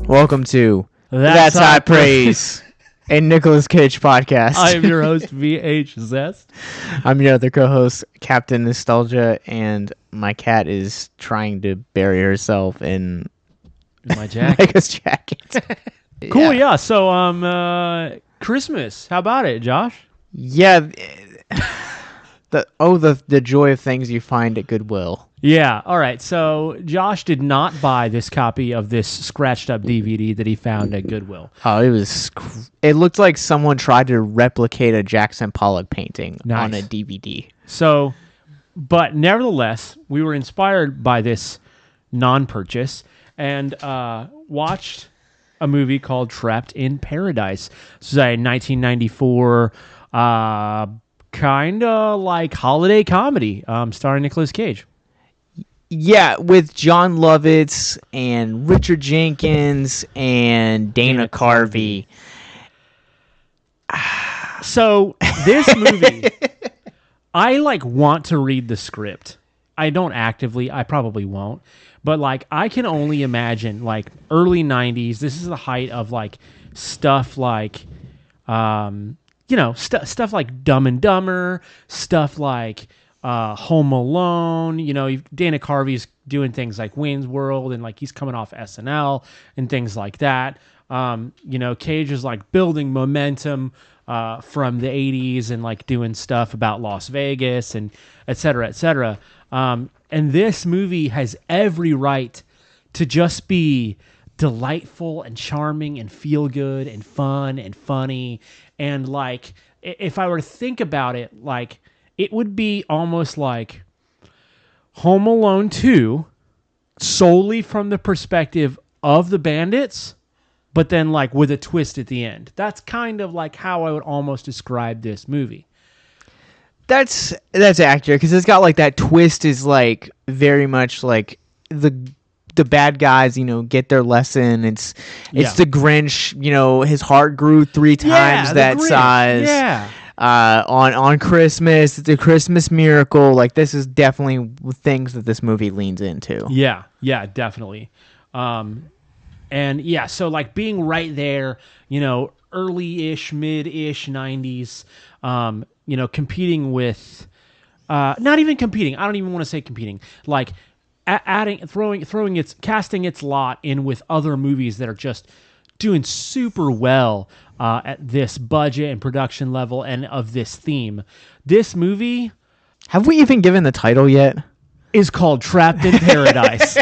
Welcome to That's High Praise, a Nicolas Cage podcast. I am your host, VH Zest. I'm your other co-host, Captain Nostalgia, and my cat is trying to bury herself in my jacket. Mega's jacket. Cool, yeah. So, Christmas. How about it, Josh? Yeah. The joy of things you find at Goodwill. Yeah, all right. So Josh did not buy this copy of this scratched up DVD that he found at Goodwill. Oh, it looked like someone tried to replicate a Jackson Pollock painting on a DVD. So, but nevertheless, we were inspired by this non-purchase and watched a movie called Trapped in Paradise. This is a 1994 kind of like holiday comedy starring Nicolas Cage. Yeah, with John Lovitz and Richard Jenkins and Dana Carvey. So this movie, I want to read the script. I don't actively, I probably won't, but I can only imagine early 90s. This is the height of stuff like, stuff like Dumb and Dumber, stuff like Home Alone. Dana Carvey's doing things like Wayne's World, and he's coming off SNL and things like that. Cage is building momentum from the 80s and doing stuff about Las Vegas and et cetera, et cetera. And this movie has every right to just be delightful and charming and feel good and fun and funny. And if I were to think about it, it would be almost like Home Alone 2 solely from the perspective of the bandits, but then with a twist at the end. That's kind of how I would almost describe this movie. That's accurate, because it's got that twist is very much the bad guys, get their lesson. It's the Grinch, his heart grew 3 times that Grinch. Size. Yeah. On Christmas, it's a Christmas miracle. This is definitely things that this movie leans into. Yeah, definitely. And yeah, so being right there, early-ish, mid-ish 90s, competing with, not even competing. I don't even want to say competing. Casting its lot in with other movies that are just doing super well at this budget and production level and of this theme. This movie, have we even given the title yet? Is called Trapped in Paradise.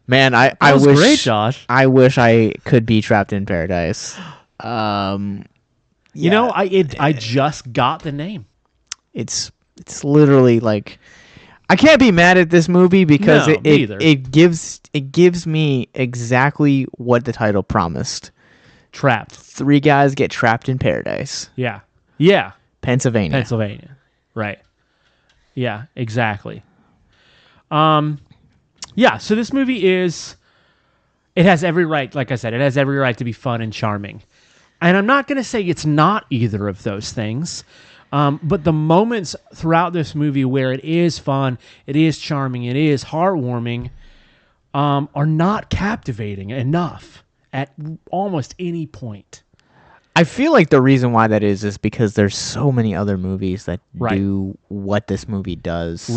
Man, I wish great, Josh. I wish I could be trapped in paradise. I just got the name. It's literally I can't be mad at this movie because it gives me exactly what the title promised. Trapped. 3 guys get trapped in paradise. Yeah. Yeah. Pennsylvania. Right. Yeah, exactly. Yeah, so this movie it has every right, like I said, it has every right to be fun and charming. And I'm not going to say it's not either of those things. But the moments throughout this movie where it is fun, it is charming, it is heartwarming, are not captivating enough at almost any point. I feel like the reason why that is because there's so many other movies that do what this movie does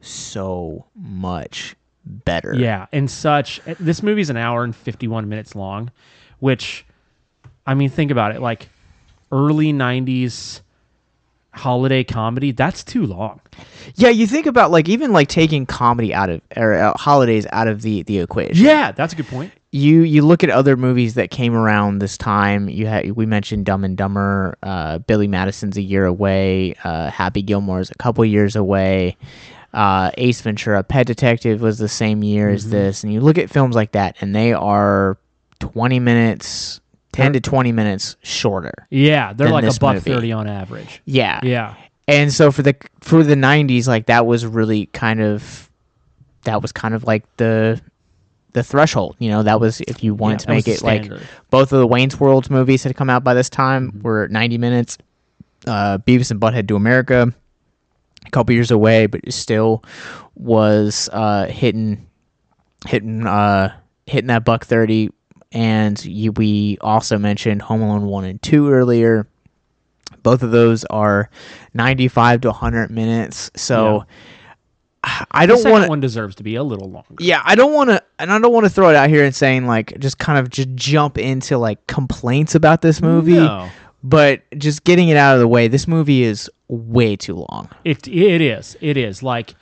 so much better. Yeah, and this movie's an hour and 51 minutes long, which, think about it, early 90s holiday comedy, that's too long. Yeah, you think about even taking comedy out of holidays out of the equation. Yeah, that's a good point. You look at other movies that came around this time. We mentioned Dumb and Dumber, Billy Madison's a year away, Happy Gilmore's a couple years away, Ace Ventura, Pet Detective was the same year as this, and you look at films like that, and they are 20 minutes. 10 to 20 minutes shorter. Yeah, they're like $1.30 on average. Yeah. Yeah. And so for the 90s, that was really kind of the threshold. That was, if you wanted to make it both of the Wayne's World movies had come out by this time, were 90 minutes. Beavis and Butthead Do America, a couple years away, but it still was hitting that buck 30. And we also mentioned Home Alone 1 and 2 earlier. Both of those are 95 to 100 minutes. So I don't want one deserves to be a little longer. Yeah, I don't want to throw it out here and saying like just jump into like complaints about this movie. No. But just getting it out of the way, this movie is way too long. It is like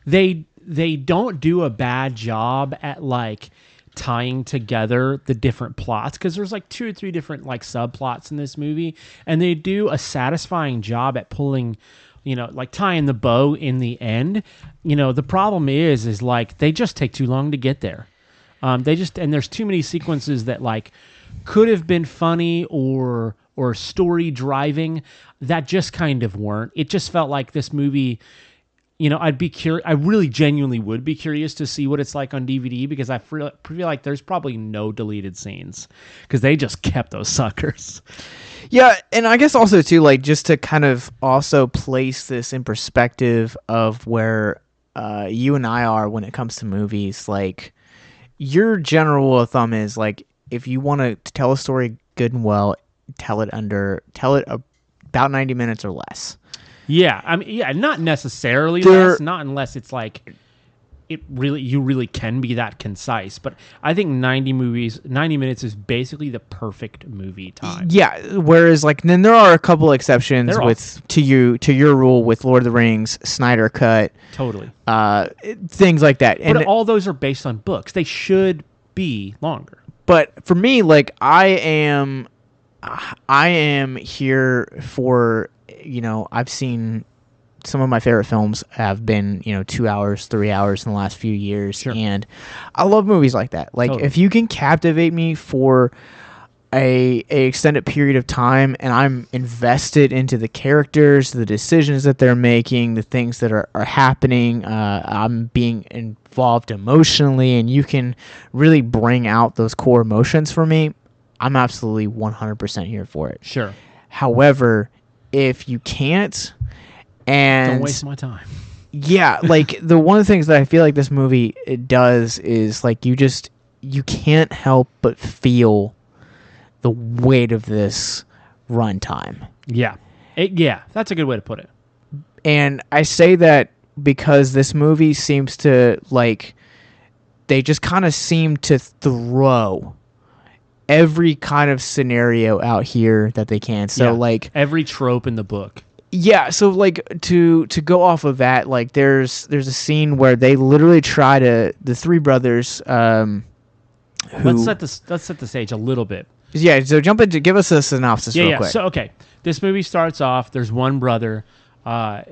they don't do a bad job at like tying together the different plots, because there's like 2 or 3 different like subplots in this movie, and they do a satisfying job at pulling, like tying the bow in the end. The problem is like they just take too long to get there. And there's too many sequences that like could have been funny or story driving that just kind of weren't. It just felt like this movie, I'd be curious. I really genuinely would be curious to see what it's like on DVD, because I feel like there's probably no deleted scenes because they just kept those suckers. Yeah, and I guess also too, like, just to kind of also place this in perspective of where you and I are when it comes to movies. Like, your general rule of thumb is like, if you want to tell a story good and well, tell it about 90 minutes or less. Yeah, I mean, not necessarily less, not unless it's like you really can be that concise. But I think 90 minutes is basically the perfect movie time. Yeah, whereas like then there are a couple exceptions to your rule with Lord of the Rings, Snyder Cut, totally, things like that. But all those are based on books. They should be longer. But for me, like I am here for. I've seen some of my favorite films have been, 2 hours, 3 hours in the last few years. Sure. And I love movies like that. Like, totally. If you can captivate me for a extended period of time and I'm invested into the characters, the decisions that they're making, the things that are happening, I'm being involved emotionally, and you can really bring out those core emotions for me, I'm absolutely 100% here for it. Sure. However, if you can't, and don't waste my time. Yeah, like one of the things that I feel like this movie it does is like you can't help but feel the weight of this runtime. Yeah, that's a good way to put it. And I say that because this movie seems to like they just kind of seem to throw every kind of scenario out here that they can. So like every trope in the book. Yeah, so like to go off of that, like there's a scene where they literally try to the 3 brothers let's set the stage a little bit. Yeah, so give us a synopsis real quick. So okay. This movie starts off, there's one brother,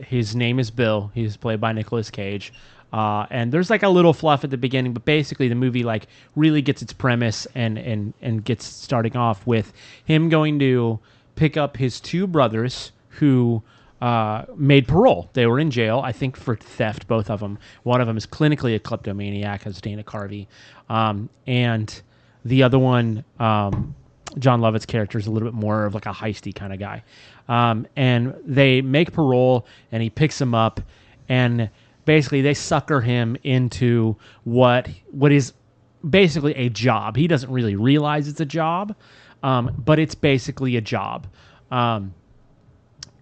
his name is Bill. He's played by Nicolas Cage. And there's like a little fluff at the beginning, but basically the movie like really gets its premise and gets starting off with him going to pick up his 2 brothers who made parole. They were in jail, I think, for theft, both of them. One of them is clinically a kleptomaniac, as Dana Carvey. And the other one, John Lovett's character, is a little bit more of like a heisty kind of guy. And they make parole, and he picks them up, and basically they sucker him into what is basically a job. He doesn't really realize it's a job, but it's basically a job.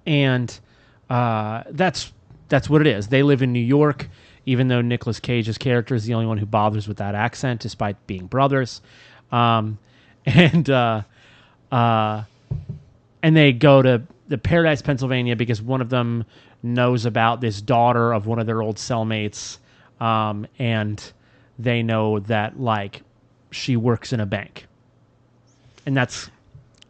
And that's what it is. They live in New York, even though Nicolas Cage's character is the only one who bothers with that accent, despite being brothers. And they go to the Paradise, Pennsylvania, because one of them knows about this daughter of one of their old cellmates, and they know that like she works in a bank, and that's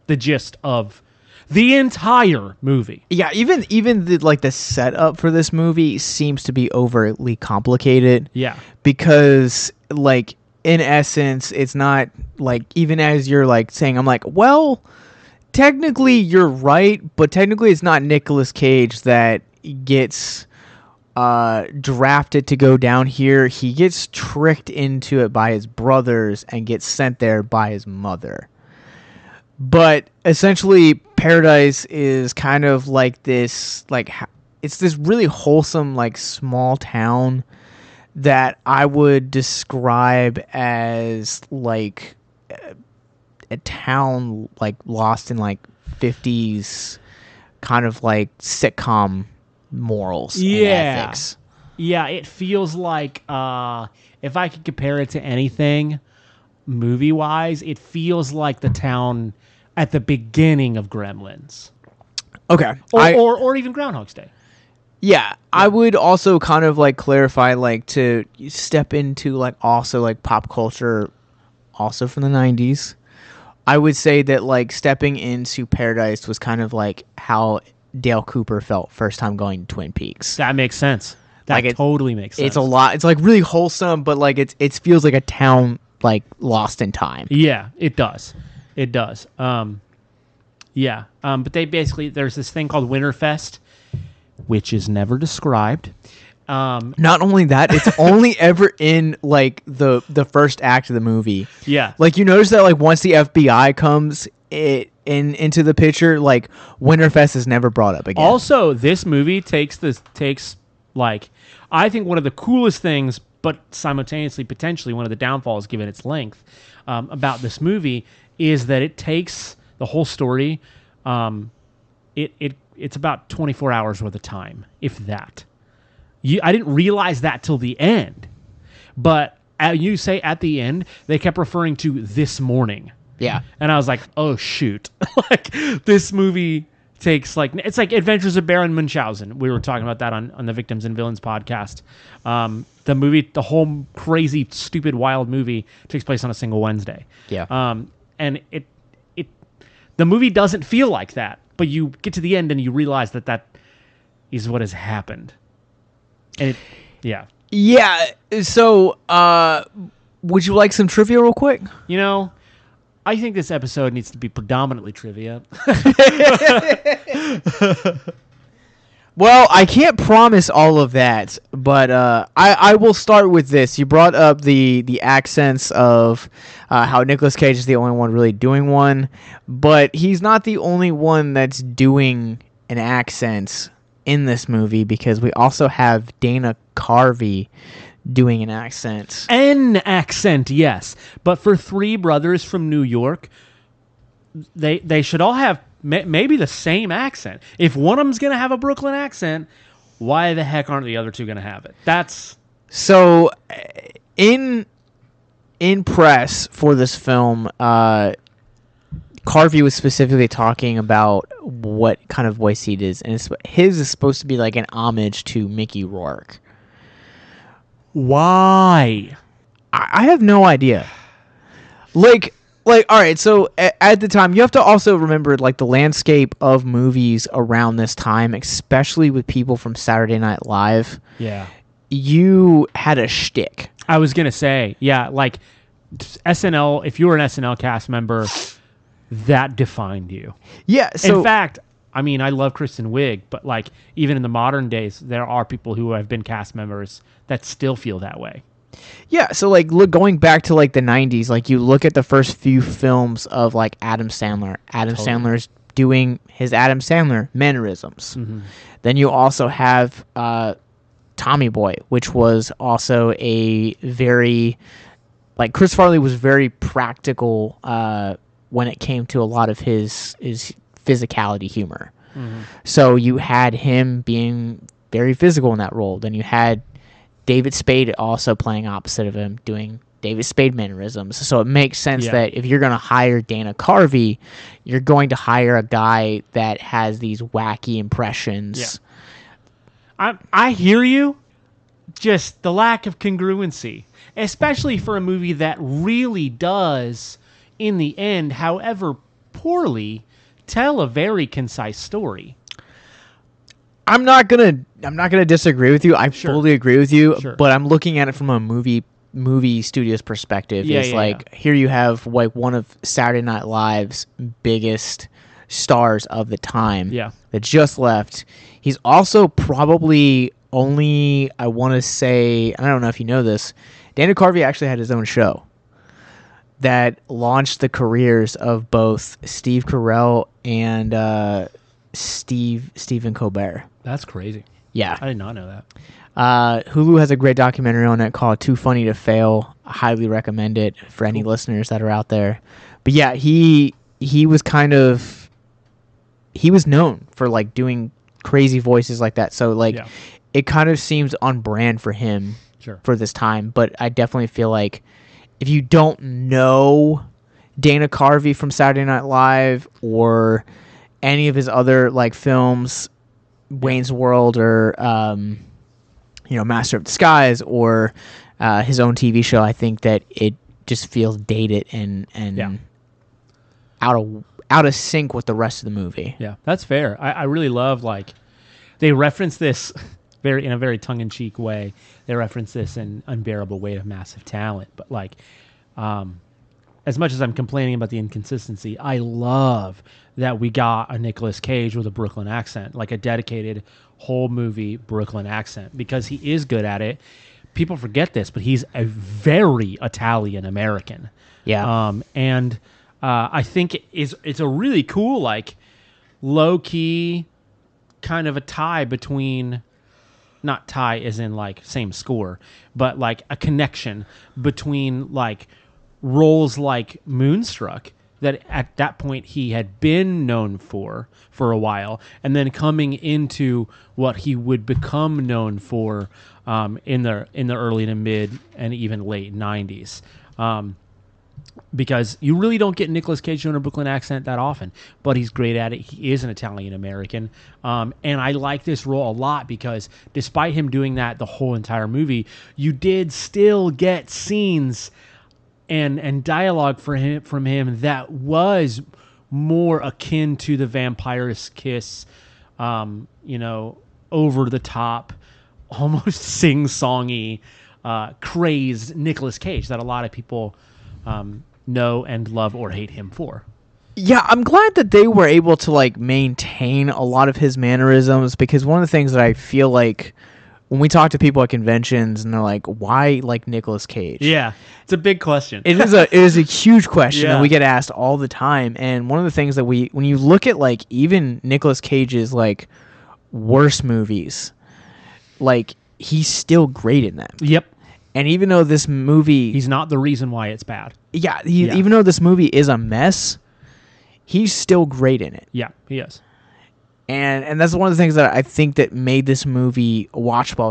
the gist of the entire movie. Yeah, even the setup for this movie seems to be overly complicated. Yeah, because like in essence, it's not like, even as you're like saying, I'm like, well, technically you're right, but technically it's not Nicolas Cage that gets drafted to go down here. He gets tricked into it by his brothers and gets sent there by his mother. But essentially, Paradise is kind of like this, like it's this really wholesome, like small town that I would describe as like a town like lost in like 50s kind of like sitcom morals and ethics. Yeah, it feels like if I could compare it to anything movie wise, it feels like the town at the beginning of Gremlins. Okay. Or even Groundhog's Day. Yeah, I would also kind of like clarify, like to step into like also like pop culture, also from the 90s. I would say that like stepping into Paradise was kind of like how Dale Cooper felt first time going to Twin Peaks. That makes sense. That Like totally makes sense. It's a lot. It's like really wholesome, but like it feels like a town like lost in time. Yeah, it does. It does. Yeah. But they basically, there's this thing called Winterfest, which is never described. Not only that, it's only ever in like the first act of the movie. Yeah. Like you notice that like once the FBI comes into the picture, like Winterfest is never brought up again. Also, this movie takes like, I think one of the coolest things, but simultaneously potentially one of the downfalls given its length about this movie is that it takes the whole story. It's about 24 hours worth of time, if that. I didn't realize that till the end, but you say at the end they kept referring to this morning. Yeah, and I was like, oh shoot, like this movie takes like, it's like Adventures of Baron Munchausen. We were talking about that on the Victims and Villains podcast. The movie, the whole crazy, stupid, wild movie takes place on a single Wednesday. Yeah. And the movie doesn't feel like that, but you get to the end and you realize that is what has happened. And yeah. So, would you like some trivia real quick? You know, I think this episode needs to be predominantly trivia. Well, I can't promise all of that, but I will start with this. You brought up the accents of how Nicolas Cage is the only one really doing one, but he's not the only one that's doing an accent in this movie, because we also have Dana Carvey doing an accent. An accent, yes. But for three brothers from New York, they should all have maybe the same accent. If one of them's going to have a Brooklyn accent, why the heck aren't the other two going to have it? That's so in press for this film, Carvey was specifically talking about what kind of voice he does, and his is supposed to be like an homage to Mickey Rourke. Why? I have no idea. Like, all right, so at the time, you have to also remember, like, the landscape of movies around this time, especially with people from Saturday Night Live. Yeah. You had a shtick. I was going to say, yeah, like, SNL, if you were an SNL cast member, that defined you. Yeah, so... In fact, I mean, I love Kristen Wiig, but, like, even in the modern days, there are people who have been cast members that still feel that way. Yeah, so like going back to like the 90s, like you look at the first few films of like Adam Sandler. Sandler's doing his Adam Sandler mannerisms. Mm-hmm. Then you also have Tommy Boy, which was also a very, like, Chris Farley was very practical when it came to a lot of his physicality humor. Mm-hmm. So you had him being very physical in that role. Then you had David Spade also playing opposite of him, doing David Spade mannerisms. So it makes sense that if you're going to hire Dana Carvey, you're going to hire a guy that has these wacky impressions. Yeah. I hear you. Just the lack of congruency, especially for a movie that really does, in the end, however poorly, tell a very concise story. I'm not gonna disagree with you. I fully agree with you, but I'm looking at it from a movie studio's perspective. Here you have like one of Saturday Night Live's biggest stars of the time that just left. He's also probably only, I want to say, I don't know if you know this, Dana Carvey actually had his own show that launched the careers of both Steve Carell and Stephen Colbert. That's crazy. Yeah. I did not know that. Hulu has a great documentary on it called Too Funny to Fail. I highly recommend it for any listeners that are out there. But yeah, he was he was known for like doing crazy voices like that. So like it kind of seems on brand for him for this time. But I definitely feel like if you don't know Dana Carvey from Saturday Night Live or any of his other like films, Wayne's World or Master of Disguise or his own TV show, I think that it just feels dated and out of sync with the rest of the movie. Yeah, that's fair. I really love like they reference this in a very tongue-in-cheek way. They reference this in Unbearable Weight of Massive Talent, but like as much as I'm complaining about the inconsistency, I love that we got a Nicolas Cage with a Brooklyn accent, like a dedicated whole movie Brooklyn accent, because he is good at it. People forget this, but he's a very Italian American. Yeah. I think it's a really cool, like, low-key kind of a tie between, not tie as in, like, same score, but, like, a connection between, like, roles like Moonstruck that at that point he had been known for a while, and then coming into what he would become known for in the early to mid and even late 90s. Because you really don't get Nicolas Cage doing a Brooklyn accent that often, but he's great at it. He is an Italian American. And I like this role a lot because despite him doing that the whole entire movie, you did still get scenes and dialogue from him that was more akin to the vampire's kiss, over the top, almost sing-songy, crazed Nicolas Cage that a lot of people know and love or hate him for. Yeah, I'm glad that they were able to like maintain a lot of his mannerisms, because one of the things that I feel like when we talk to people at conventions and they're like, why like Nicolas Cage? Yeah, it's a big question. It is a huge question that we get asked all the time. And one of the things that when you look at like even Nicolas Cage's like worst movies, like he's still great in them. Yep. And even though this movie, he's not the reason why it's bad. Yeah, even though this movie is a mess, he's still great in it. Yeah, he is. And that's one of the things that I think that made this movie watchable.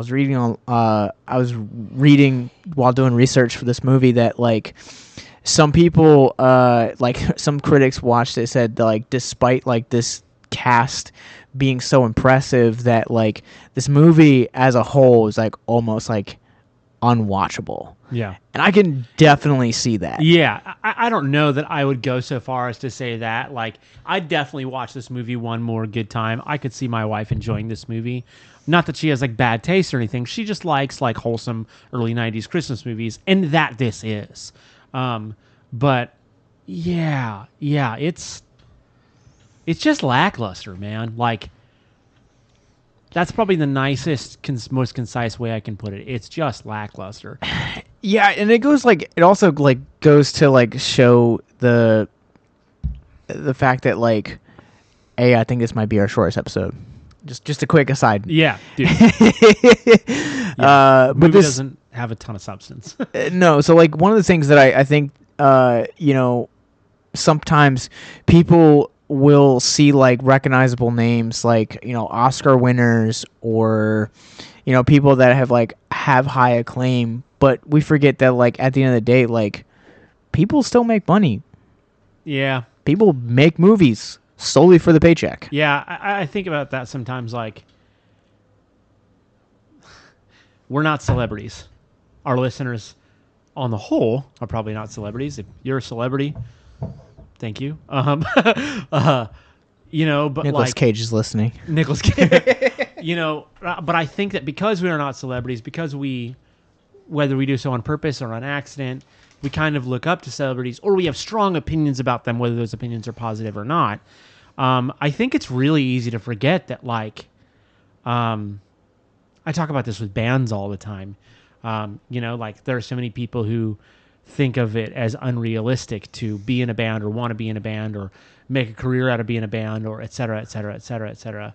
I was reading while doing research for this movie that like some people, like some critics watched it, said that, like, despite like this cast being so impressive, that like this movie as a whole is like almost like unwatchable. Yeah. And I can definitely see that. Yeah. I don't know that I would go so far as to say that. Like, I'd definitely watch this movie one more good time. I could see my wife enjoying this movie. Not that she has, like, bad taste or anything. She just likes, like, wholesome early 90s Christmas movies, and that this is. But, yeah, it's just lackluster, man. Like, that's probably the nicest, most concise way I can put it. It's just lackluster. Yeah, and it also goes to like show the fact that like, hey, I think this might be our shortest episode. Just a quick aside. Yeah, dude. But this doesn't have a ton of substance. No, so like one of the things that I think sometimes people will see like recognizable names like Oscar winners or people that have high acclaim, but we forget that like at the end of the day, like, people still make money. Yeah, people make movies solely for the paycheck. Yeah, I think about that sometimes. Like, we're not celebrities. Our listeners on the whole are probably not celebrities. If you're a celebrity, thank you. But Nicolas Cage is listening. Nicolas Cage. But I think that because we are not celebrities, because whether we do so on purpose or on accident, we kind of look up to celebrities, or we have strong opinions about them, whether those opinions are positive or not. I think it's really easy to forget that, like, I talk about this with bands all the time. Like, there are so many people who think of it as unrealistic to be in a band or want to be in a band or make a career out of being in a band or et cetera, et cetera, et cetera, et cetera,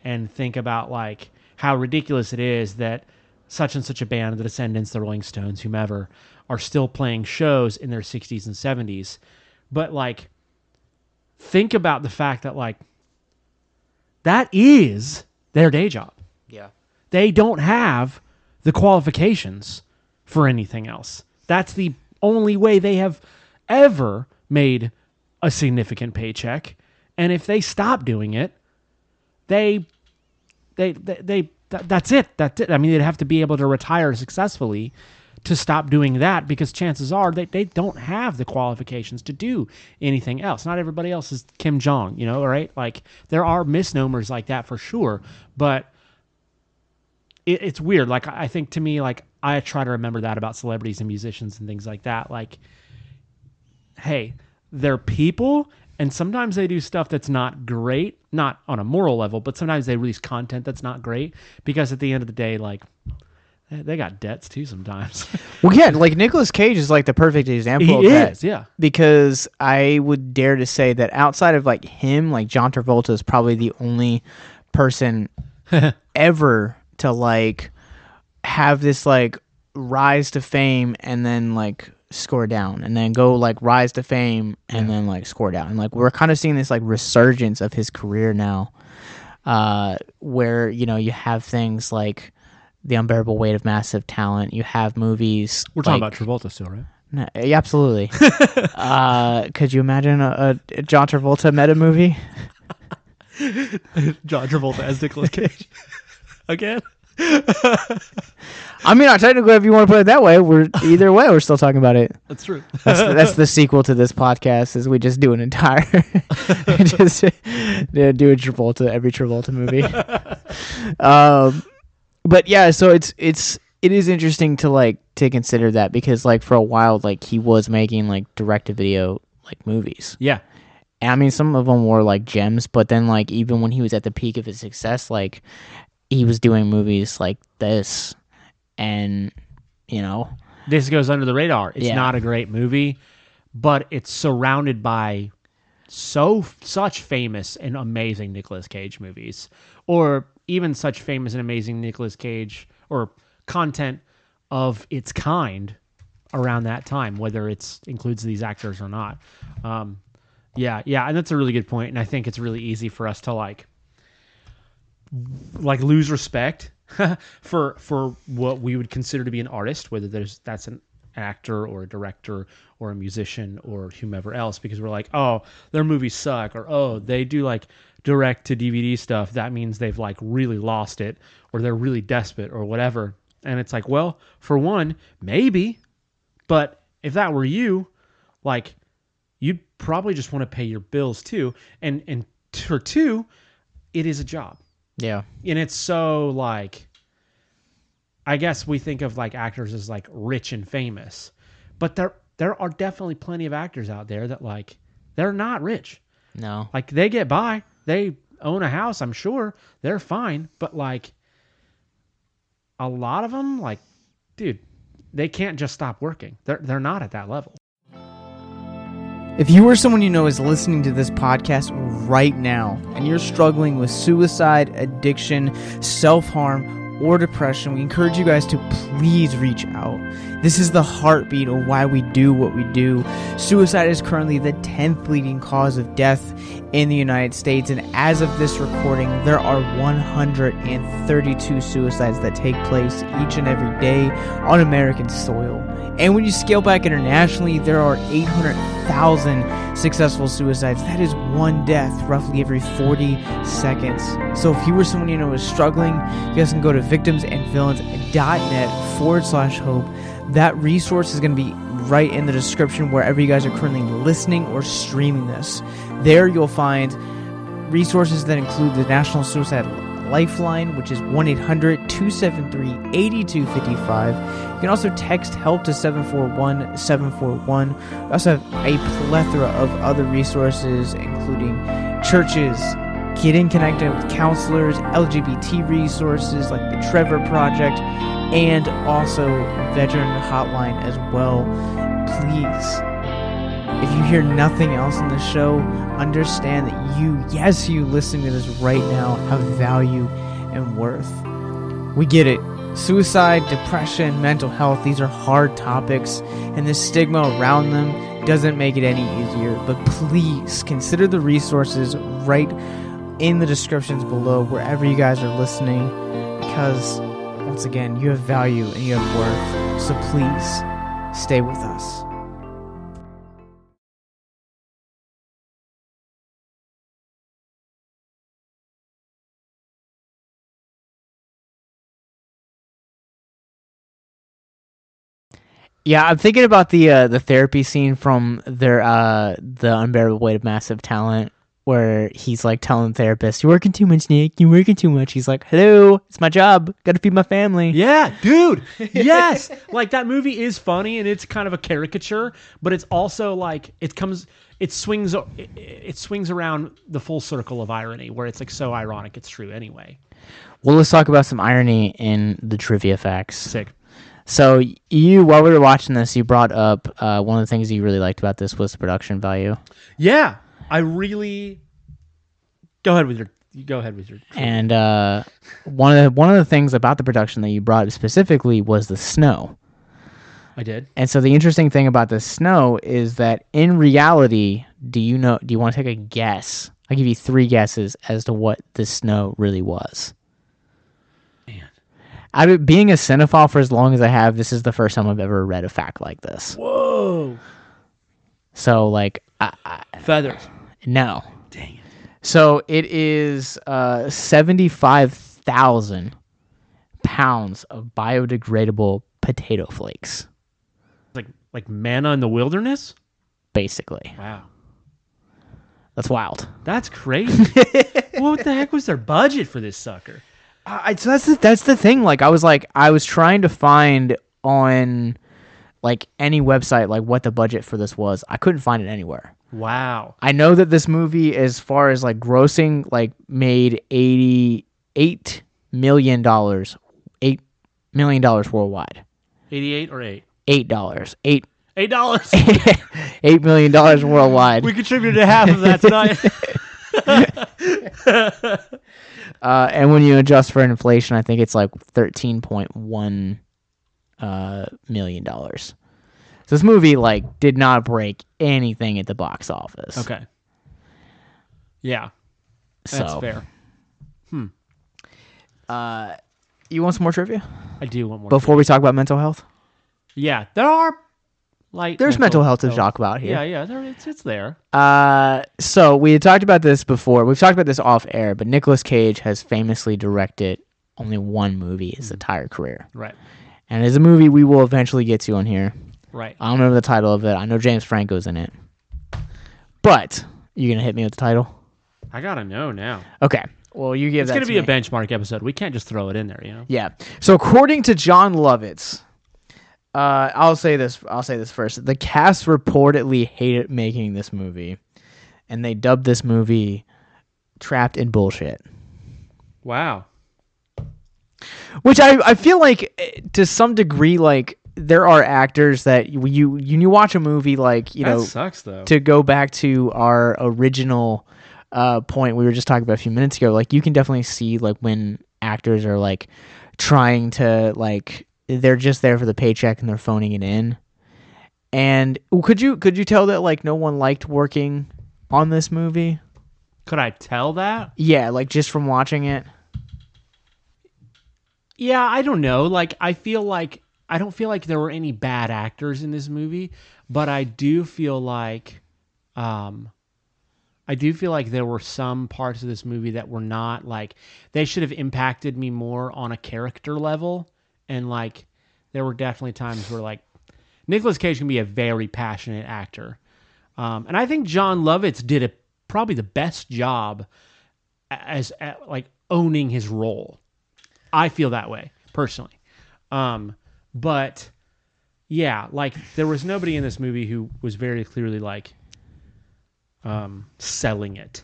and think about like how ridiculous it is that such and such a band, the Descendants, the Rolling Stones, whomever, are still playing shows in their 60s and 70s. But like, think about the fact that like, that is their day job. Yeah. They don't have the qualifications for anything else. That's the only way they have ever made a significant paycheck. And if they stop doing it, that's it. That's it. I mean, they'd have to be able to retire successfully to stop doing that, because chances are they don't have the qualifications to do anything else. Not everybody else is Kim Jong, right? Like, there are misnomers like that for sure, but it's weird. Like, I think, to me, like, I try to remember that about celebrities and musicians and things like that. Like, hey, they're people, and sometimes they do stuff that's not great, not on a moral level, but sometimes they release content that's not great, because at the end of the day, like, they got debts too sometimes. Well, yeah, like Nicolas Cage is like the perfect example of that. Yeah. Because I would dare to say that outside of like him, like John Travolta is probably the only person ever to like have this like rise to fame and then like score down, and then go like rise to fame and then like score down. And like we're kind of seeing this like resurgence of his career now, where you have things like The Unbearable Weight of Massive Talent. You have movies. We're talking about Travolta still, right? No, yeah, absolutely. Could you imagine a John Travolta meta movie? John Travolta as Nicolas Cage again. I mean, technically, if you want to put it that way, either way, we're still talking about it. That's true. That's the sequel to this podcast. Is we just do an entire, just do a Travolta, every Travolta movie. But yeah, so it is interesting to consider that, because like for a while, like he was making like direct-to-video like movies. Yeah. And I mean, some of them were like gems, but then like even when he was at the peak of his success, like he was doing movies like this, and this goes under the radar. It's not a great movie, but it's surrounded by such famous and amazing Nicolas Cage movies, or even such famous and amazing Nicolas Cage or content of its kind around that time, whether it includes these actors or not. Yeah, and that's a really good point, and I think it's really easy for us to like lose respect for what we would consider to be an artist, whether that's an actor or a director or a musician or whomever else, because we're like, oh, their movies suck, or oh, they do like direct to DVD stuff. That means they've like really lost it, or they're really desperate or whatever. And it's like, well, for one, maybe, but if that were you, like, you'd probably just want to pay your bills too. And for two, it is a job. Yeah. And it's so like, I guess we think of like actors as like rich and famous, but there are definitely plenty of actors out there that like, they're not rich. No. Like, they get by, they own a house, I'm sure they're fine. But like a lot of them, like, dude, they can't just stop working. They're not at that level. If you or someone you know is listening to this podcast right now and you're struggling with suicide, addiction, self-harm, or depression, we encourage you guys to please reach out. This is the heartbeat of why we do what we do. Suicide is currently the 10th leading cause of death in the United States, and as of this recording, there are 132 suicides that take place each and every day on American soil. And when you scale back internationally, there are 800,000 successful suicides. That is one death roughly every 40 seconds. So if you or someone you know is struggling, you guys can go to victimsandvillains.net/hope. That resource is going to be right in the description wherever you guys are currently listening or streaming this. There you'll find resources that include the National Suicide Lifeline, which is 1-800-273-8255. You can also text HELP to 741-741. We also have a plethora of other resources, including churches, getting connected with counselors, LGBT resources like the Trevor Project, and also Veteran Hotline as well. Please, if you hear nothing else in the show, understand that you listening to this right now, have value and worth. We get it. Suicide, depression, mental health, these are hard topics, and the stigma around them doesn't make it any easier. But please consider the resources right in the descriptions below, wherever you guys are listening, because once again, you have value and you have worth. So please stay with us. Yeah, I'm thinking about the therapy scene from the Unbearable Weight of Massive Talent, where he's like telling the therapist, "You're working too much, Nick. You're working too much." He's like, "Hello, it's my job. Got to feed my family." Yeah, dude. Yes. Like, that movie is funny and it's kind of a caricature, but it's also like it swings around the full circle of irony, where it's like so ironic it's true anyway. Well, let's talk about some irony in the trivia facts. Sick. So while we were watching this, you brought up one of the things you really liked about this was the production value. Yeah, I really. Go ahead with your. Trivia. And one of the things about the production that you brought up specifically was the snow. I did. And so the interesting thing about the snow is that in reality, do you want to take a guess? I'll give you 3 guesses as to what the snow really was. Being a cinephile for as long as I have, this is the first time I've ever read a fact like this. Whoa. So, like... Feathers. No. Dang it. So, it is 75,000 pounds of biodegradable potato flakes. Like manna in the wilderness? Basically. Wow. That's wild. That's crazy. What the heck was their budget for this sucker? So that's the thing. Like, I was trying to find on like any website like what the budget for this was. I couldn't find it anywhere. Wow. I know that this movie, as far as like grossing, like made $88 million, $8 million worldwide. 88 or 8? $8. $8 $8 million worldwide. We contributed half of that tonight. And when you adjust for inflation, I think it's like $13.1 million. So this movie like did not break anything at the box office. Okay. Yeah. That's fair. You want some more trivia? I do want more. Before we talk about mental health? Yeah, there are there's mental health to talk about here. Yeah, it's there. So we had talked about this before. We've talked about this off air, but Nicolas Cage has famously directed only one movie his entire career. Right. And it's a movie we will eventually get to on here. Right. I don't remember the title of it. I know James Franco's in it. But you gonna hit me with the title? I gotta know now. Okay. Well, you give it's that. It's gonna be me. a benchmark episode. We can't just throw it in there, you know. Yeah. So according to John Lovitz, I'll say this first. The cast reportedly hated making this movie, and they dubbed this movie "Trapped in Bullshit." Wow. Which I feel like, to some degree, like there are actors that you watch a movie like that sucks though. To go back to our original point we were just talking about a few minutes ago, like you can definitely see like when actors are like trying to like. They're just there for the paycheck and they're phoning it in. And could you tell that like no one liked working on this movie? Could I tell that? Yeah, like just from watching it. Yeah, I don't know. Like I don't feel like there were any bad actors in this movie, but I do feel like there were some parts of this movie that were not like they should have impacted me more on a character level. And like, there were definitely times where like, Nicolas Cage can be a very passionate actor, and I think John Lovitz did probably the best job as like owning his role. I feel that way personally, but yeah, like there was nobody in this movie who was very clearly like selling it.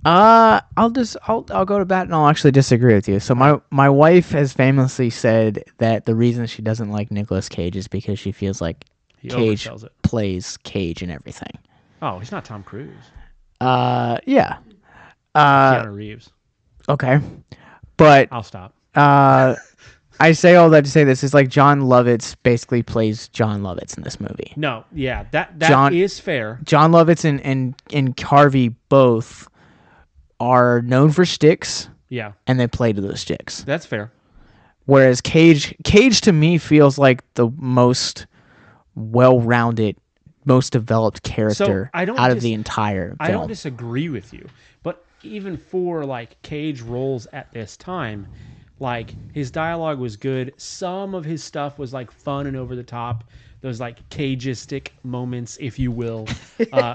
I'll go to bat and I'll actually disagree with you. So my wife has famously said that the reason she doesn't like Nicolas Cage is because she feels like He Cage oversells it. plays Cage and everything. Oh, he's not Tom Cruise. Yeah. Keanu Reeves. Okay. But I'll stop. I say all that to say this is like John Lovitz basically plays John Lovitz in this movie. No, yeah, that John- is fair. John Lovitz and Harvey both are known for sticks, Yeah, and they play to those sticks. that's fair. Whereas Cage to me feels like the most well-rounded, most developed character I don't out of dis- the entire film. I don't disagree with you, but even for like Cage roles at this time, like his dialogue was good. Some of his stuff was like fun and over the top. Those like Cageistic moments, if you will,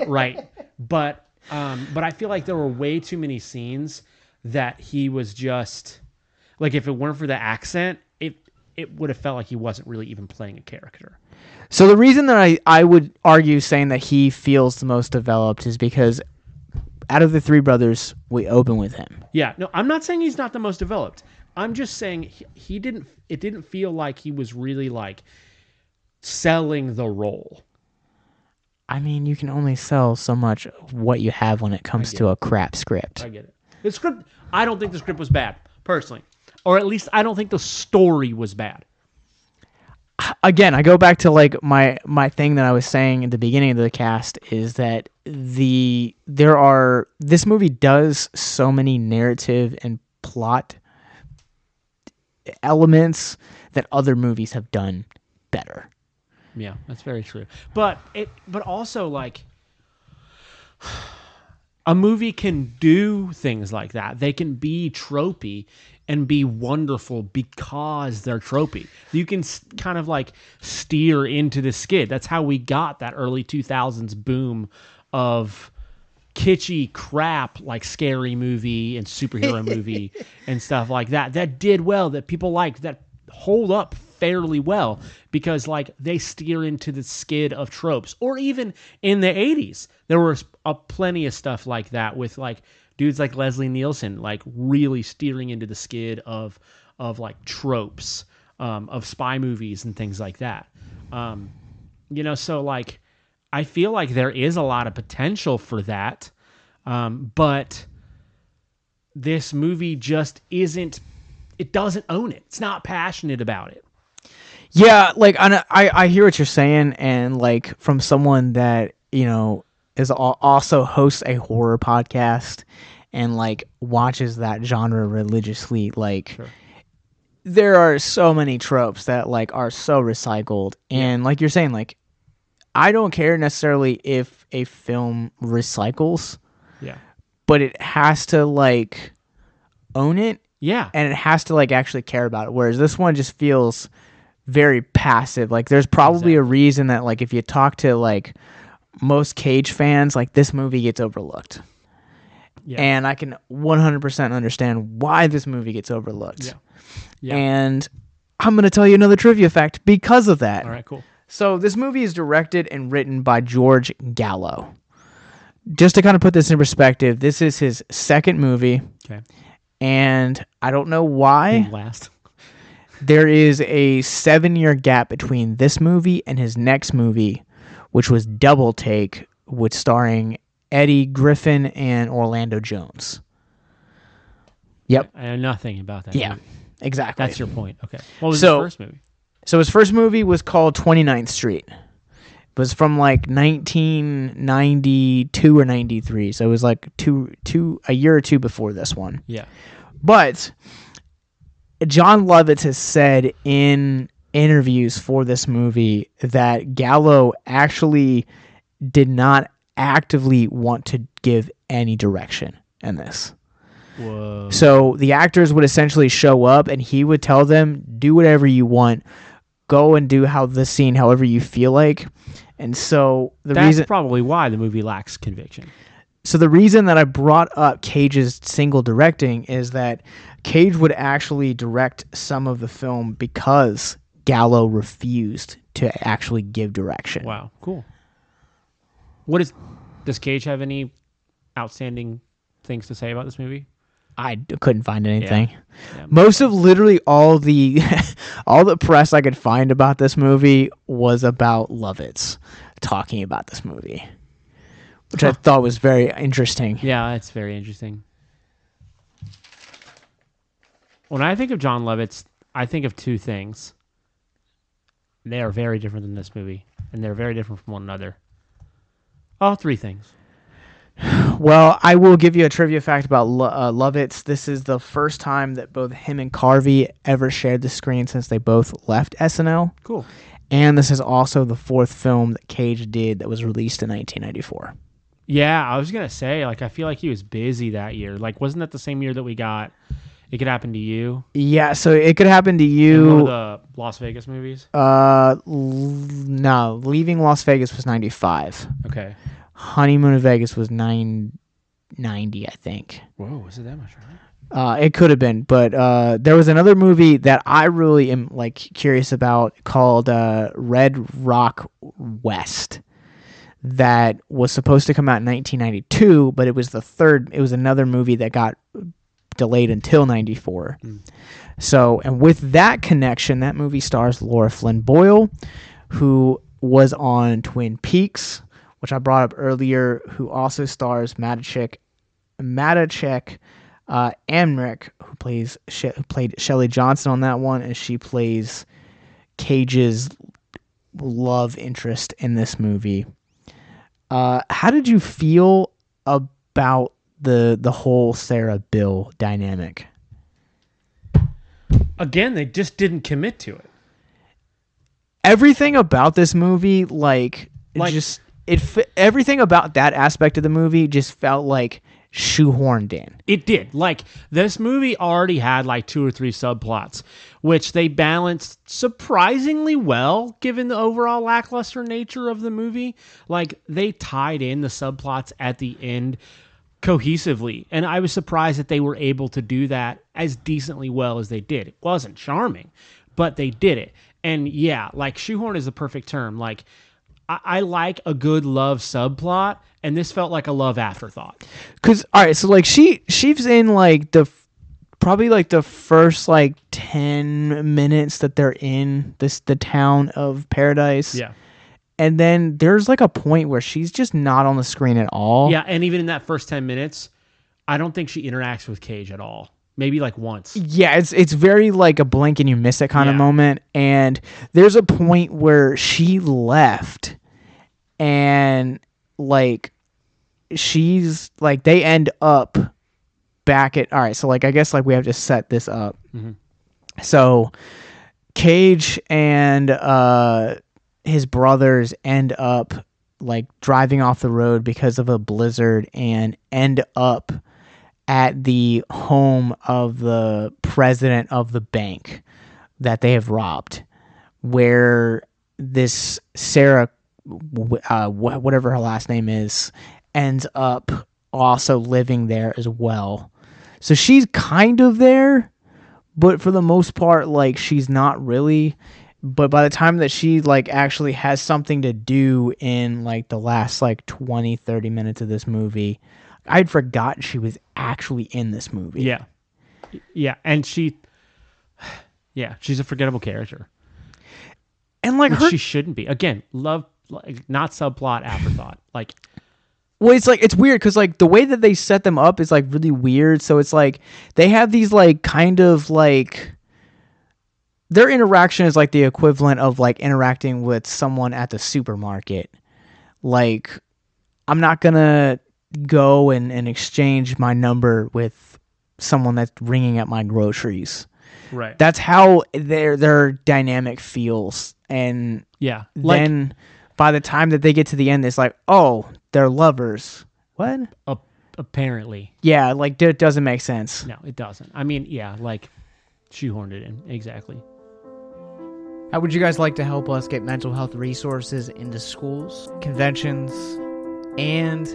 right? But I feel like there were way too many scenes that he was just like, if it weren't for the accent, it would have felt like he wasn't really even playing a character. So the reason that I would argue saying that he feels the most developed is because out of the three brothers, we open with him. Yeah, no, I'm not saying he's not the most developed. I'm just saying he didn't. It didn't feel like he was really like selling the role. I mean, you can only sell so much of what you have when it comes to a crap script. I get it. The script. I don't think the script was bad, personally, or at least I don't think the story was bad. Again, I go back to like my thing that I was saying at the beginning of the cast is that this movie does so many narrative and plot elements that other movies have done better. Yeah, that's very true. But also like a movie can do things like that. They can be tropey and be wonderful because they're tropey. You can kind of like steer into the skid. That's how we got that early 2000s boom of kitschy crap like Scary Movie and superhero movie and stuff like that. That did well, that people liked, that hold up fairly well because like they steer into the skid of tropes. Or even in the 80s, there was plenty of stuff like that with like dudes like Leslie Nielsen like really steering into the skid of like tropes of spy movies and things like that. So like I feel like there is a lot of potential for that, but this movie just isn't. It doesn't own it. It's not passionate about it. Yeah, like I hear what you're saying, and like from someone that is also hosts a horror podcast and like watches that genre religiously. Like, Sure. There are so many tropes that like are so recycled, and like you're saying, like I don't care necessarily if a film recycles, but it has to like own it, and it has to like actually care about it. Whereas this one just feels very passive. Like there's probably a reason that like if you talk to like most Cage fans, like this movie gets overlooked. Yeah. And I can 100% understand why this movie gets overlooked. Yeah. And I'm going to tell you another trivia fact because of that. All right, cool. So this movie is directed and written by George Gallo. Just to kind of put this in perspective, this is his second movie. Okay. And I don't know why. Last. There is a 7-year gap between this movie and his next movie, which was Double Take, which starring Eddie Griffin and Orlando Jones. Yep. I know nothing about that movie. Exactly. That's your point. Okay. What was his first movie? So his first movie was called 29th Street. It was from like 1992 or 93. So it was like a year or two before this one. Yeah. But John Lovitz has said in interviews for this movie that Gallo actually did not actively want to give any direction in this. Whoa. So the actors would essentially show up and he would tell them, do whatever you want, go and do the scene however you feel like. And so that's probably why the movie lacks conviction. So the reason that I brought up Cage's single directing is that Cage would actually direct some of the film because Gallo refused to actually give direction. Wow, cool. Does Cage have any outstanding things to say about this movie? Couldn't find anything. Yeah. Most of literally all the all the press I could find about this movie was about Lovitz talking about this movie, which I thought was very interesting. Yeah, it's very interesting. When I think of John Lovitz, I think of two things. They are very different than this movie, and they're very different from one another. Oh, three things. Well, I will give you a trivia fact about Lovitz. This is the first time that both him and Carvey ever shared the screen since they both left SNL. Cool. And this is also the fourth film that Cage did that was released in 1994. Yeah, I was going to say, like, I feel like he was busy that year. Like, wasn't that the same year that we got It Could Happen to You? Yeah, so It Could Happen to And You. one of the Las Vegas movies? No, Leaving Las Vegas was 95. Okay. Honeymoon in Vegas was 990, I think. Whoa, was it that much, right? It could have been, but there was another movie that I really am like curious about called Red Rock West that was supposed to come out in 1992, but it was another movie that got delayed until 94. So, and with that connection, that movie stars Laura Flynn Boyle, who was on Twin Peaks, which I brought up earlier, who also stars Matachek Amrick, who played Shelley Johnson on that one, and she plays Cage's love interest in this movie. How did you feel about the whole Sarah Bill dynamic? Again, they just didn't commit to it. Everything about this movie, everything about that aspect of the movie just felt like shoehorned in. It did. Like, this movie already had like 2 or 3 subplots, which they balanced surprisingly well, given the overall lackluster nature of the movie. Like, they tied in the subplots at the end cohesively, and I was surprised that they were able to do that as decently well as they did. It wasn't charming, but they did it. And yeah, like, shoehorn is the perfect term. Like, I like a good love subplot, and this felt like a love afterthought. Cause all right, so like she's in like probably like the first like 10 minutes that they're in the town of Paradise. Yeah. And then there's like a point where she's just not on the screen at all. Yeah, and even in that first 10 minutes, I don't think she interacts with Cage at all. Maybe like once. Yeah, it's very like a blink and you miss it kind of moment. And there's a point where she left and like she's like they end up back at all right, so like I guess like we have to set this up. Mm-hmm. So Cage and his brothers end up like driving off the road because of a blizzard and end up at the home of the president of the bank that they have robbed, where this Sarah, whatever her last name is, ends up also living there as well. So she's kind of there, but for the most part, like, she's not really. But by the time that she like actually has something to do in like the last like 20-30 minutes of this movie, I'd forgotten she was actually in this movie. Yeah. And she's a forgettable character. And like she shouldn't be. Again, love, like, not subplot, afterthought. Like, well, it's weird because like the way that they set them up is like really weird. So it's like they have these like kind of like their interaction is like the equivalent of like interacting with someone at the supermarket. Like, I'm not gonna go and exchange my number with someone that's ringing at my groceries. right. That's how their dynamic feels. And Yeah. then by the time that they get to the end, it's like, oh, they're lovers. What? Apparently. Yeah, like it doesn't make sense. No, it doesn't. I mean, yeah, like, shoehorned it in. Exactly. How would you guys like to help us get mental health resources into schools, conventions, and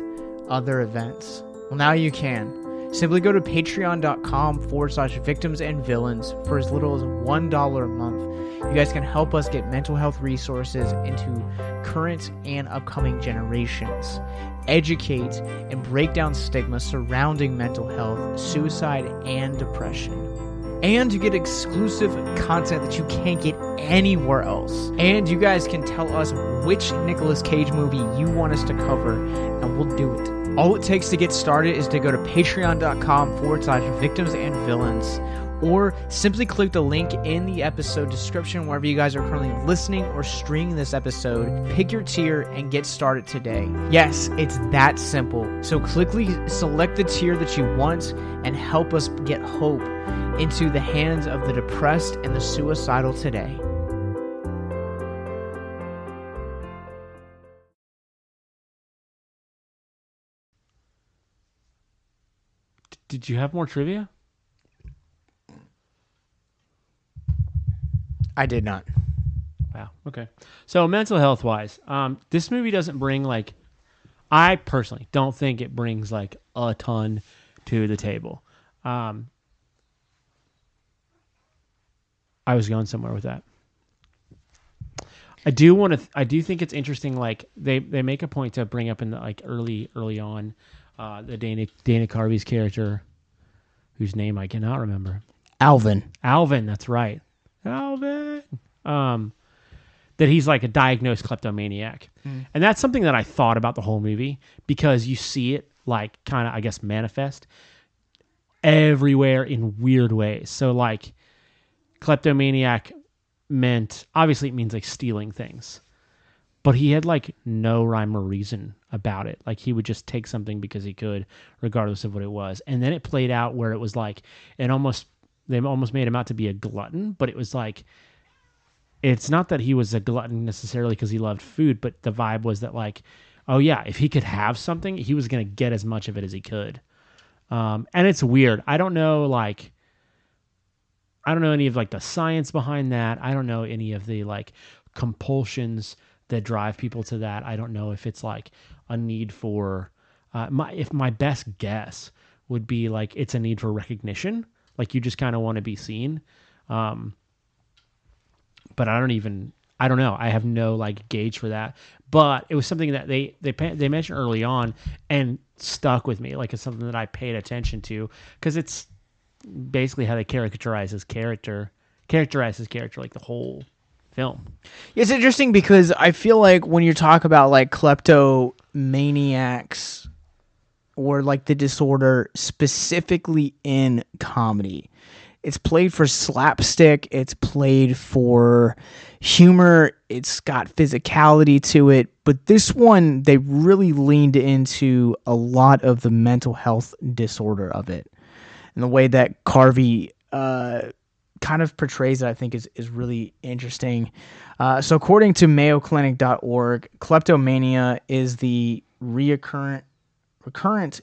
other events? Well, now you can. Simply go to patreon.com/victims and villains for as little as $1 a month. You guys can help us get mental health resources into current and upcoming generations, educate and break down stigma surrounding mental health, suicide, and depression. And you get exclusive content that you can't get anywhere else. And you guys can tell us which Nicolas Cage movie you want us to cover, and we'll do it. All it takes to get started is to go to patreon.com/victims and villains, or simply click the link in the episode description wherever you guys are currently listening or streaming this episode. Pick your tier and get started today. Yes, it's that simple. So quickly select the tier that you want and help us get hope into the hands of the depressed and the suicidal today. Did you have more trivia? I did not. Wow. Okay. So mental health wise, this movie doesn't bring like, I personally don't think it brings like a ton to the table. I was going somewhere with that. I do think it's interesting. Like they make a point to bring up in the like early on, the Dana Carvey's character, whose name I cannot remember. Alvin. That's right. Alvin. That he's like a diagnosed kleptomaniac. And that's something that I thought about the whole movie, because you see it like kind of, I guess, manifest everywhere in weird ways. So like kleptomaniac obviously it means like stealing things, but he had like no rhyme or reason about it. Like he would just take something because he could, regardless of what it was. And then it played out where it was like, they almost made him out to be a glutton, but it was like, it's not that he was a glutton necessarily because he loved food, but the vibe was that like, oh yeah, if he could have something, he was going to get as much of it as he could. And it's weird. I don't know any of like the science behind that. I don't know any of the like compulsions that drive people to that. I don't know if it's like a need for, my best guess would be like, it's a need for recognition. Like you just kind of want to be seen. But I don't know. I have no like gauge for that, but it was something that they mentioned early on and stuck with me. Like it's something that I paid attention to, because it's basically how they characterize his character like the whole film. It's interesting because I feel like when you talk about like kleptomaniacs or like the disorder specifically in comedy, it's played for slapstick, it's played for humor, it's got physicality to it, but this one, they really leaned into a lot of the mental health disorder of it. And the way that Carvey kind of portrays it, I think, is really interesting. So according to mayoclinic.org, kleptomania is the recurrent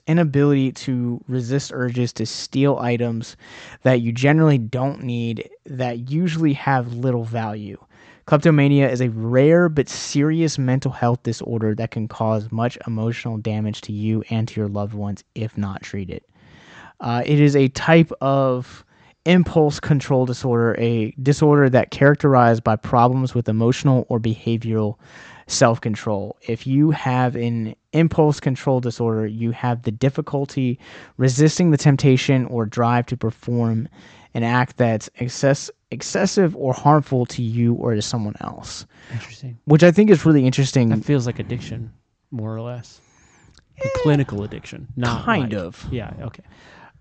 inability to resist urges to steal items that you generally don't need, that usually have little value. Kleptomania is a rare but serious mental health disorder that can cause much emotional damage to you and to your loved ones if not treated. It is a type of impulse control disorder, a disorder that characterized by problems with emotional or behavioral self-control. If you have an impulse control disorder, you have the difficulty resisting the temptation or drive to perform an act that's excessive or harmful to you or to someone else. Interesting. Which I think is really interesting. That feels like addiction, more or less. Clinical addiction. Not kind like, of. Yeah, okay.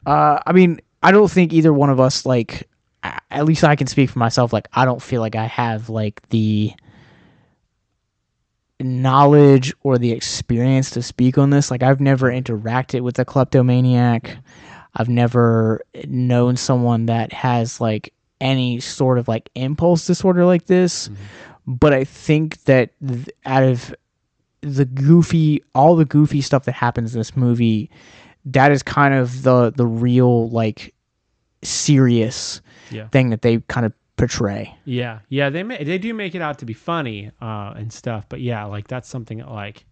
I mean, I don't think either one of us, like, at least I can speak for myself, like, I don't feel like I have, like, the knowledge or the experience to speak on this. Like, I've never interacted with a kleptomaniac. I've never known someone that has, like, any sort of, like, impulse disorder like this. Mm-hmm. But I think that out of all the goofy stuff that happens in this movie, that is kind of the real, like, serious thing that they kind of portray. Yeah, they do make it out to be funny and stuff, but yeah, like that's something that, like,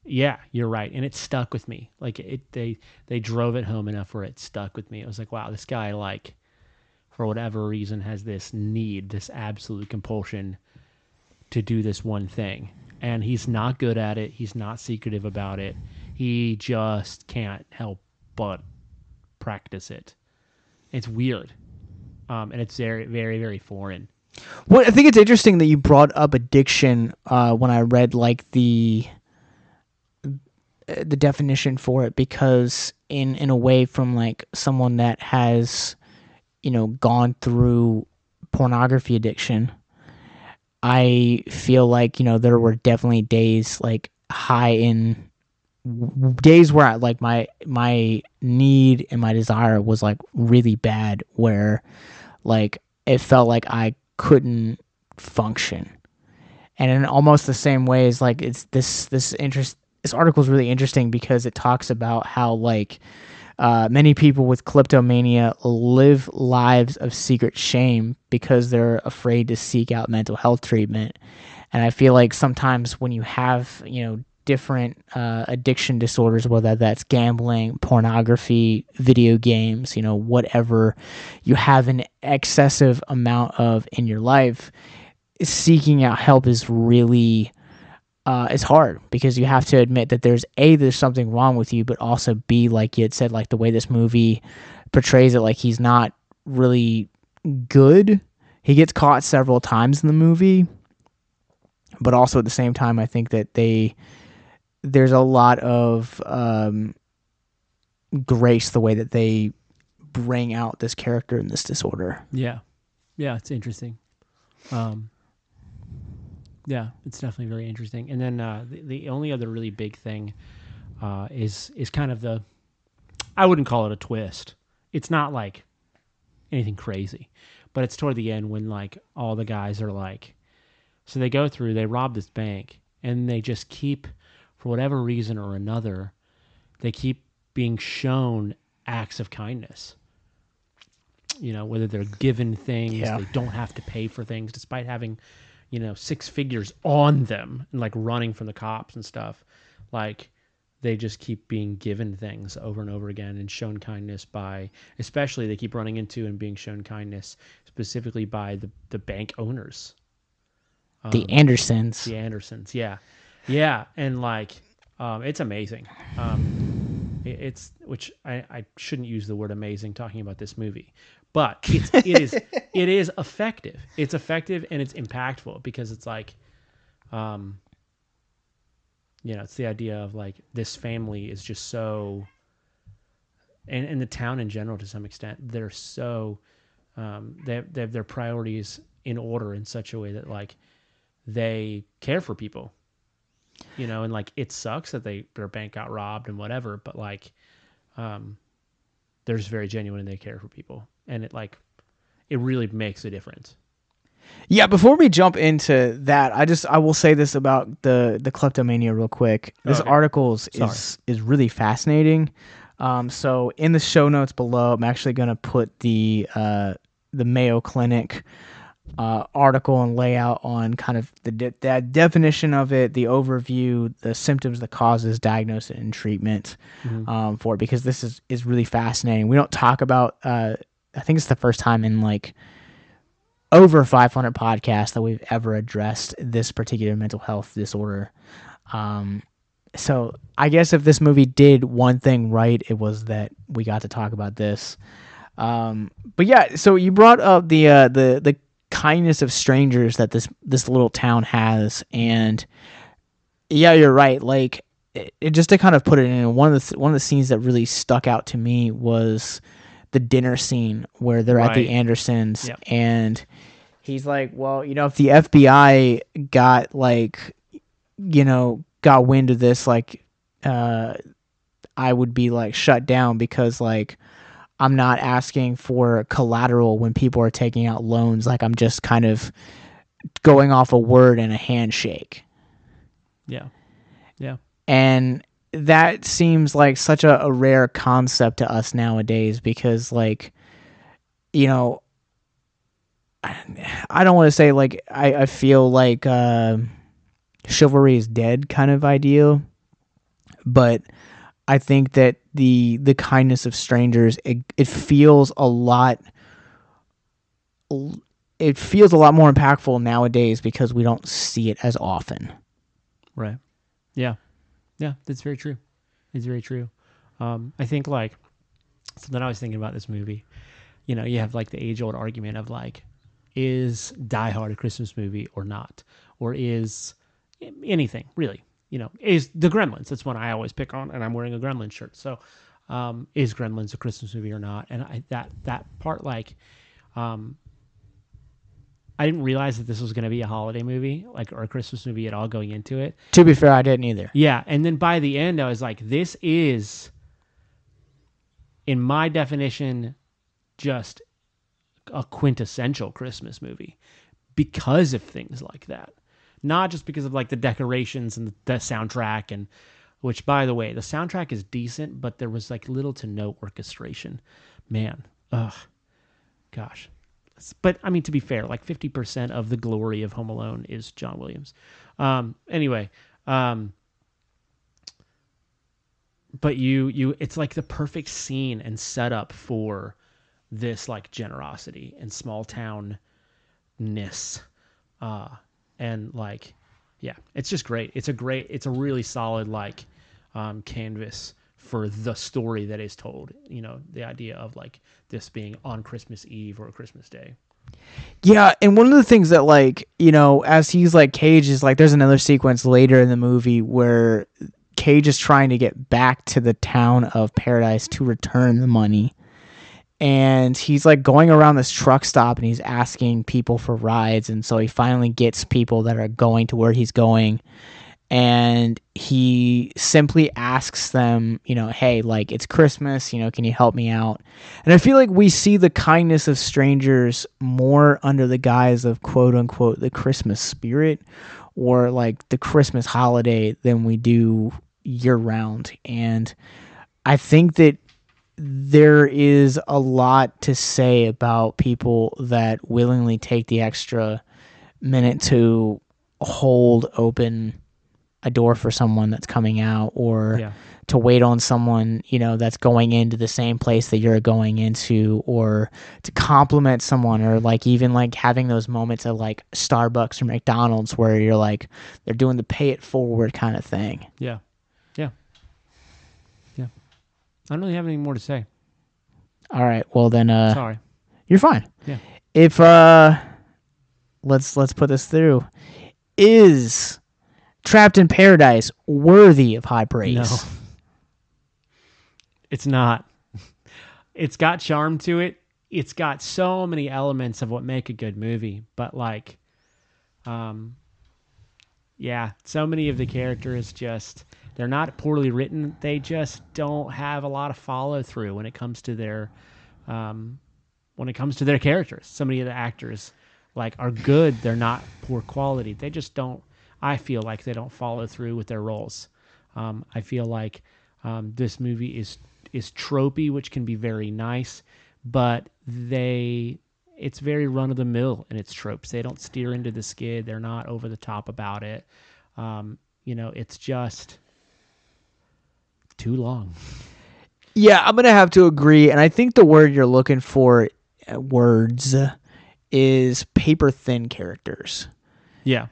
yeah, you're right, and it stuck with me. Like they drove it home enough where it stuck with me. It was like, wow, this guy, like, for whatever reason, has this need, this absolute compulsion to do this one thing. And he's not good at it. He's not secretive about it. He just can't help but practice it. It's weird. And it's very, very, very foreign. Well, I think it's interesting that you brought up addiction when I read like the definition for it, because in a way, from like someone that has, gone through pornography addiction, I feel like, there were definitely days like days where like my need and my desire was like really bad, where like it felt like I couldn't function. And in almost the same ways, like it's this article is really interesting because it talks about how like many people with kleptomania live lives of secret shame because they're afraid to seek out mental health treatment. And I feel like sometimes when you have, different addiction disorders, whether that's gambling, pornography, video games, whatever you have an excessive amount of in your life, seeking out help is really it's hard, because you have to admit that there's something wrong with you, but also B, like you had said, like the way this movie portrays it, like he's not really good. He gets caught several times in the movie, but also at the same time, I think that there's a lot of grace the way that they bring out this character and this disorder. Yeah, it's interesting. Yeah, it's definitely very interesting. And then the only other really big thing is kind of I wouldn't call it a twist. It's not like anything crazy, but it's toward the end when like all the guys are like, so they go through, they rob this bank, and they just keep, for whatever reason or another, they keep being shown acts of kindness. Whether they're given things, they don't have to pay for things, despite having, six figures on them and like running from the cops and stuff. Like they just keep being given things over and over again and shown kindness by, especially they keep running into and being shown kindness specifically by the bank owners. The Andersons. Yeah. Yeah. And like, it's amazing. It's, which I shouldn't use the word amazing talking about this movie, but it is effective. It's effective and it's impactful because it's like, it's the idea of like this family is just so, and the town in general to some extent, they're so, they have their priorities in order in such a way that like they care for people. And like it sucks that their bank got robbed and whatever, but like they're just very genuine and they care for people, and it really makes a difference. Yeah, before we jump into that, I will say this about the kleptomania real quick. This article is really fascinating. So in the show notes below, I'm actually going to put the Mayo Clinic article and layout on kind of the definition of it, the overview, the symptoms, the causes, diagnosis, and treatment for it, because this is really fascinating. We don't talk about, I think it's the first time in like over 500 podcasts that we've ever addressed this particular mental health disorder. So I guess if this movie did one thing right, it was that we got to talk about this. But yeah, so you brought up the kindness of strangers that this little town has, and yeah, you're right. Like it just to kind of put it in, one of the scenes that really stuck out to me was the dinner scene where they're at the Andersons, and he's like, well, if the FBI got got wind of this, like I would be like shut down, because like I'm not asking for collateral when people are taking out loans. Like I'm just kind of going off a word and a handshake. Yeah. Yeah. And that seems like such a rare concept to us nowadays, because like, I don't want to say like, I feel like chivalry is dead kind of ideal, but I think that the kindness of strangers, it feels a lot it feels a lot more impactful nowadays because we don't see it as often. Right. Yeah. Yeah, that's very true. It's very true. I think like something I was thinking about this movie, you know, you have like the age old argument of like, is Die Hard a Christmas movie or not? Or is anything really, you know, is the Gremlins? That's one I always pick on, and I'm wearing a Gremlins shirt. So is Gremlins a Christmas movie or not? And that part, like, I didn't realize that this was going to be a holiday movie, like, or a Christmas movie at all going into it. To be fair, I didn't either. Yeah, and then by the end, I was like, this is, in my definition, just a quintessential Christmas movie because of things like that. Not just because of like the decorations and the soundtrack, and which, by the way, the soundtrack is decent, but there was like little to no orchestration. Man, gosh. But I mean, to be fair, like 50% of the glory of Home Alone is John Williams. Anyway, but it's like the perfect scene and setup for this like generosity and small townness. And like, yeah, it's just great. It's a really solid like canvas for the story that is told. You know, the idea of like this being on Christmas Eve or Christmas Day. Yeah, and one of the things that, like, you know, as he's like, Cage is like, there's another sequence later in the movie where Cage is trying to get back to the town of Paradise to return the money. And he's like going around this truck stop and he's asking people for rides. And so he finally gets people that are going to where he's going. And he simply asks them, you know, hey, like, it's Christmas, you know, can you help me out? And I feel like we see the kindness of strangers more under the guise of, quote unquote, the Christmas spirit or like the Christmas holiday than we do year round. And I think that there is a lot to say about people that willingly take the extra minute to hold open a door for someone that's coming out, or to wait on someone, you know, that's going into the same place that you're going into, or to compliment someone, or like even like having those moments at like Starbucks or McDonald's where you're like, they're doing the pay it forward kind of thing. Yeah. I don't really have anything more to say. All right. Well then, sorry. You're fine. Yeah. If let's put this through. Is Trapped in Paradise worthy of high praise? No. It's not. It's got charm to it. It's got so many elements of what make a good movie, but like, yeah, so many of the characters just, they're not poorly written. They just don't have a lot of follow through when it comes to their characters. So many of the actors like are good. They're not poor quality. They just don't, I feel like they don't follow through with their roles. I feel like this movie is tropey, which can be very nice, but it's very run of the mill in its tropes. They don't steer into the skid. They're not over the top about it. You know, it's just too long. Yeah, I'm going to have to agree. And I think the word you're looking for, words, is paper thin characters. Yeah.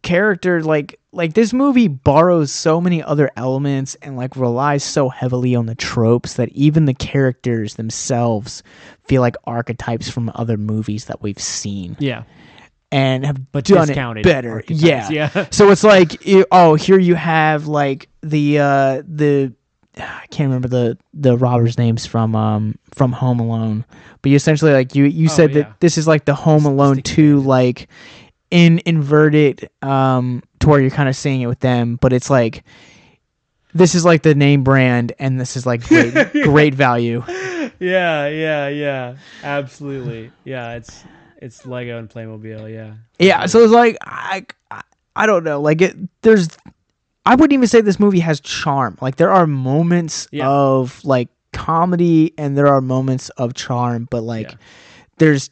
Character, like this movie borrows so many other elements and like relies so heavily on the tropes that even the characters themselves feel like archetypes from other movies that we've seen. Yeah. And have done it better. Yeah. So it's like, oh, here you have like the I can't remember the robbers' names from Home Alone, but you essentially like you said that this is like the Home Alone 2 like inverted to where you're kind of seeing it with them, but it's like this is like the name brand and this is like great value. Yeah. Absolutely. Yeah, it's Lego and Playmobil, yeah. Yeah, so it's like I don't know, like I wouldn't even say this movie has charm. Like there are moments of like comedy and there are moments of charm, but like there's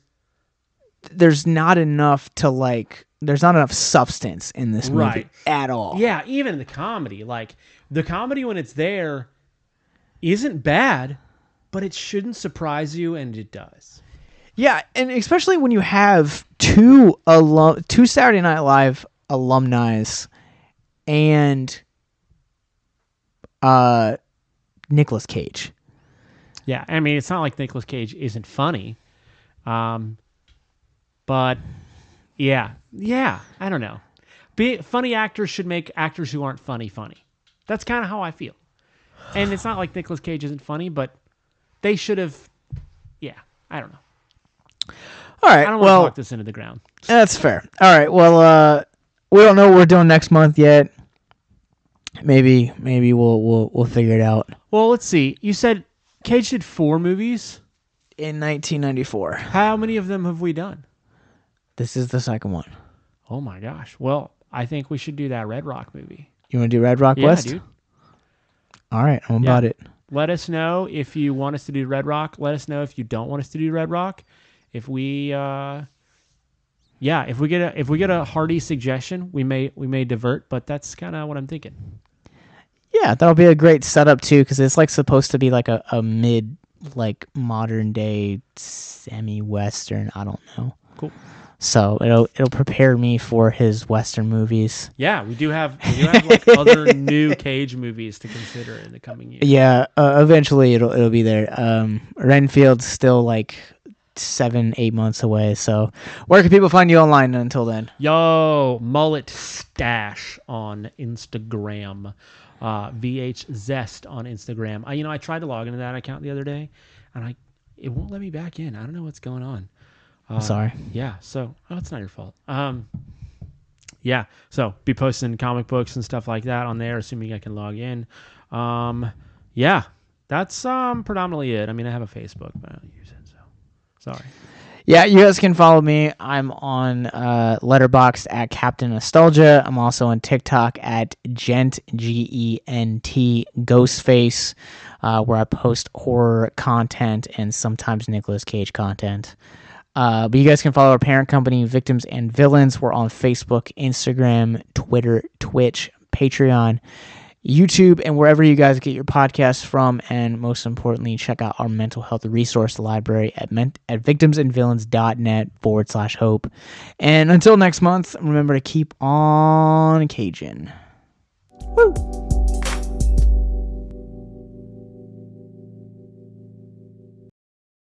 not enough to like, there's not enough substance in this movie at all. Yeah, even the comedy, like the comedy when it's there isn't bad, but it shouldn't surprise you, and it does. Yeah, and especially when you have two Saturday Night Live alumni and Nicolas Cage. Yeah, I mean, it's not like Nicolas Cage isn't funny, but yeah, I don't know. Funny actors should make actors who aren't funny. That's kind of how I feel. And it's not like Nicolas Cage isn't funny, but they should have. Yeah, I don't know. All right, I don't want to talk this into the ground. That's fair. All right, well, we don't know what we're doing next month yet. Maybe we'll figure it out. Well, let's see. You said Cage did 4 movies in 1994. How many of them have we done? This is the second one. Oh my gosh. Well, I think we should do that Red Rock movie. You want to do Red Rock West? Yeah, dude. All right, I'm about it. Let us know if you want us to do Red Rock. Let us know if you don't want us to do Red Rock. If we, if we get a hearty suggestion, we may divert. But that's kind of what I'm thinking. Yeah, that'll be a great setup too, because it's like supposed to be like a mid, like modern day semi-western. I don't know. Cool. So it'll prepare me for his western movies. Yeah, we do have like other new Cage movies to consider in the coming year. Yeah, eventually it'll be there. Renfield's still like 7-8 months away. So where can people find you online until then? Yo, Mullet Stash on Instagram. VH Zest on Instagram. I tried to log into that account the other day, and it won't let me back in. I don't know what's going on. I'm sorry. Yeah, so it's not your fault. Yeah, so be posting comic books and stuff like that on there, assuming I can log in. Yeah, that's predominantly it. I mean, I have a Facebook, but I don't use it, so sorry. Yeah, you guys can follow me. I'm on Letterboxd at Captain Nostalgia. I'm also on TikTok at Gent, Gent, Ghostface, where I post horror content and sometimes Nicolas Cage content. But you guys can follow our parent company, Victims and Villains. We're on Facebook, Instagram, Twitter, Twitch, Patreon, YouTube, and wherever you guys get your podcasts from. And most importantly, check out our mental health resource library at victimsandvillains.net/hope. And until next month, remember to keep on caging. Woo!